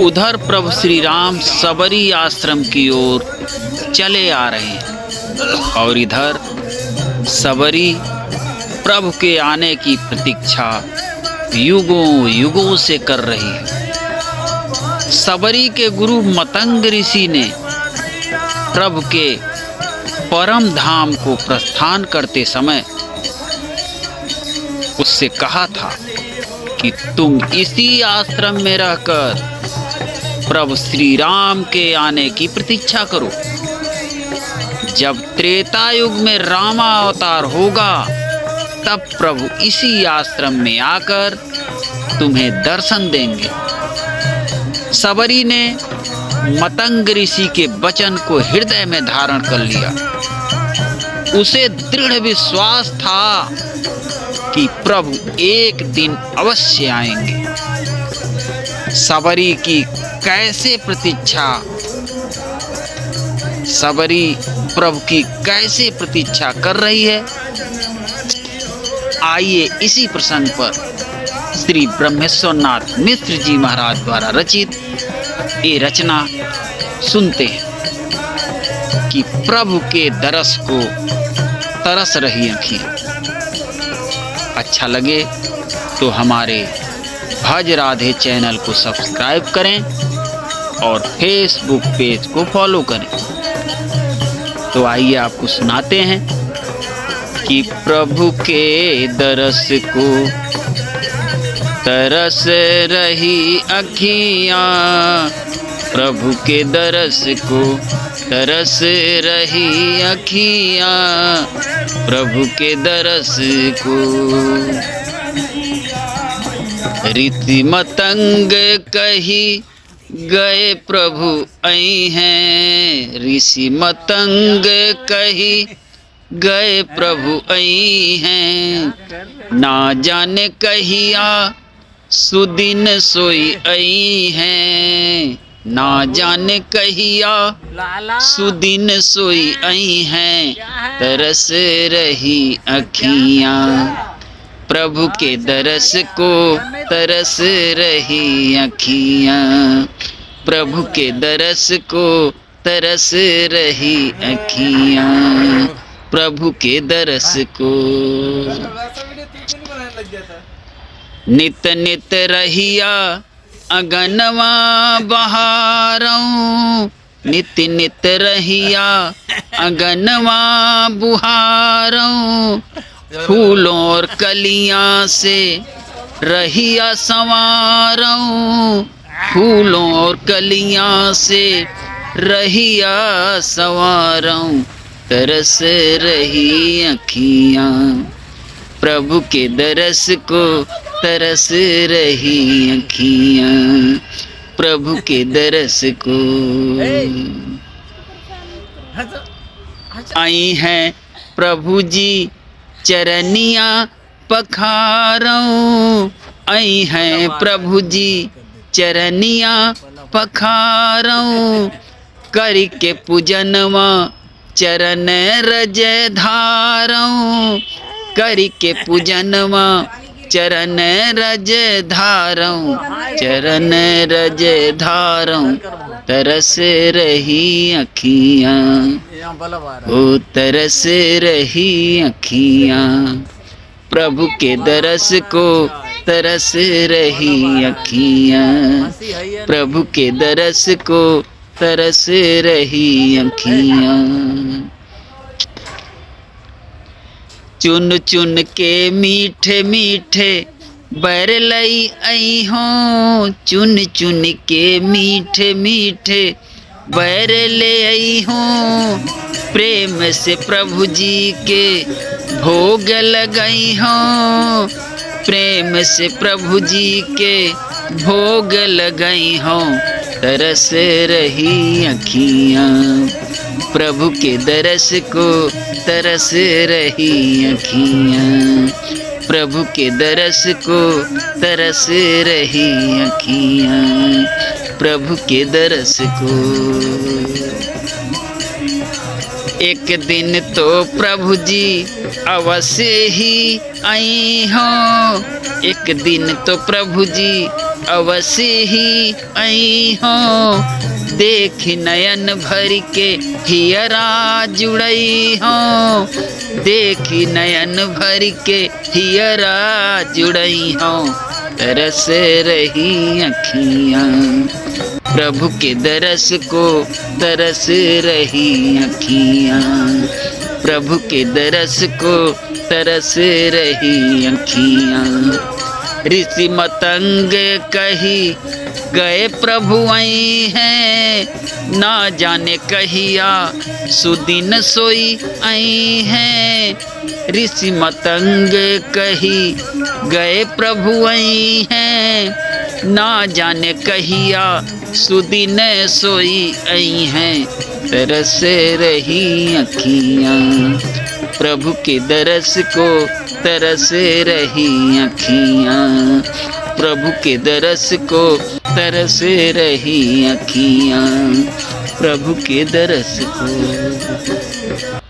उधर प्रभु श्री राम सबरी आश्रम की ओर चले आ रहे हैं और इधर सबरी प्रभु के आने की प्रतीक्षा युगों युगों से कर रही है। सबरी के गुरु मतंग ऋषि ने प्रभु के परम धाम को प्रस्थान करते समय उससे कहा था कि तुम इसी आश्रम में रहकर प्रभु श्री राम के आने की प्रतीक्षा करो। जब त्रेता युग में रामा अवतार होगा तब प्रभु इसी आश्रम में आकर तुम्हें दर्शन देंगे। सबरी ने मतंग ऋषि के वचन को हृदय में धारण कर लिया। उसे दृढ़ विश्वास था कि प्रभु एक दिन अवश्य आएंगे। सबरी की कैसे प्रतीक्षा, सबरी प्रभु की कैसे प्रतीक्षा कर रही है, आइए इसी प्रसंग पर श्री ब्रह्मेश्वर नाथ मिश्र जी महाराज द्वारा रचित ये रचना सुनते हैं कि प्रभु के दरस को तरस रही आँखें। अच्छा लगे तो हमारे भज राधे चैनल को सब्सक्राइब करें और फेसबुक पेज को फॉलो करें। तो आइए आपको सुनाते हैं कि प्रभु के दरस को तरस रही अखियाँ, प्रभु के दरस को तरस रही अखियाँ, प्रभु के दरस को। रीति मतंग कही गए प्रभु आई हैं, ऋषि मतंग कही गए प्रभु आई हैं। ना जाने कहिया सुदिन सोई आई हैं, ना जाने कहिया सुदिन सोई आई हैं। तरस रही अखियाँ, प्रभु के दरस को तरस रही अखियाँ, प्रभु के दरस को तरस रही अखियाँ, प्रभु के दरस को। नित नित रहिया अगनवा बहारऊं, नित नित रहिया अगनवा बुहारऊं। फूलों और कलियां से रहिया संवारऊं, फूलों और कलियां से रहिया संवारऊं। तरस रही अखियाँ, प्रभु के दरस को तरस रही अखियाँ, प्रभु के दरस को। आई हैं प्रभु जी चरनिया पखारऊं, आई हैं प्रभु जी चरनिया पखारऊं। करके पूजनवा चरण रज धारऊं, करके पूजनवा चरण रज धारऊं, चरण रज धारऊं। तरस रही अखियाँ, ओ तरस रही अखियाँ, प्रभु के दरस को तरस रही अखियाँ, प्रभु के दरस को तरस रही अखियाँ। चुन चुन के मीठे मीठे बैर लई आई हूँ, चुन चुन के मीठे मीठे बैर ले आई हूँ। प्रेम से प्रभु जी के भोग लगाई हूँ, प्रेम से प्रभु जी के भोग लगाई हूँ। तरस रही अखियाँ, प्रभु के दरस को तरस रही अखियाँ, प्रभु के दरस को तरस रही अखियाँ, प्रभु के दरस को। एक दिन तो प्रभु जी अवश्य ही आई हो, एक दिन तो प्रभु जी अवश्य ही आई हो, देख नयन भर के हियरा जुड़ई हो, देख नयन भर के हियरा जुड़ई हो, तरस रही अखियाँ प्रभु के दरस को, तरस रही अखियाँ प्रभु के दरस को, तरस रही अखियाँ। ऋषि मतंग कही गए प्रभु आई हैं, ना जाने कहिया सुदिन सोई आई हैं। ऋषि मतंग कही गए प्रभु आई हैं, ना जाने कहिया सुदिन सोई आई हैं, तरस रही अखियाँ प्रभु के दरस को, तरस रही अखियाँ प्रभु के दरस को, तरस रही अखियाँ प्रभु के दरस को।